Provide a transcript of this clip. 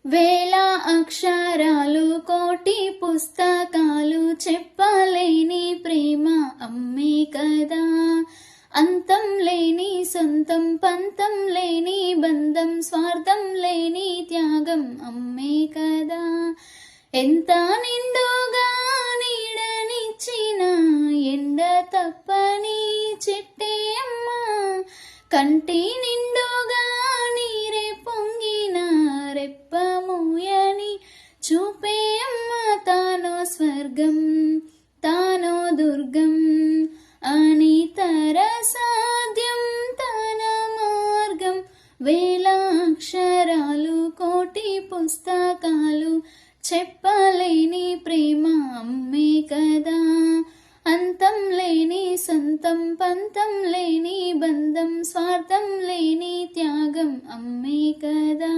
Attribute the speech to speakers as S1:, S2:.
S1: వేల అక్షరాలు కోటి పుస్తకాలు చెప్పలేని ప్రేమ అమ్మే కదా. అంతం లేని సొంతం పంతం లేని బంధం స్వార్థం లేని త్యాగం అమ్మే కదా. ఎంత నిండుగా నీడనిచ్చిన ఎండ తప్పని చెట్టే అమ్మ, కంటి నిండుగా నీరే పొంగిన రెప్ప మూయని చూపే అమ్మ. తానో స్వర్గం తానో దుర్గం అని తర సాధ్యం తన మార్గం. వేల అక్షరాలు కోటి పుస్తకాలు చెప్పలేని ప్రేమ అమ్మే కదా. అంతం లేని సొంతం పంతం లేని బంధం స్వార్థం లేని త్యాగం అమ్మే కదా.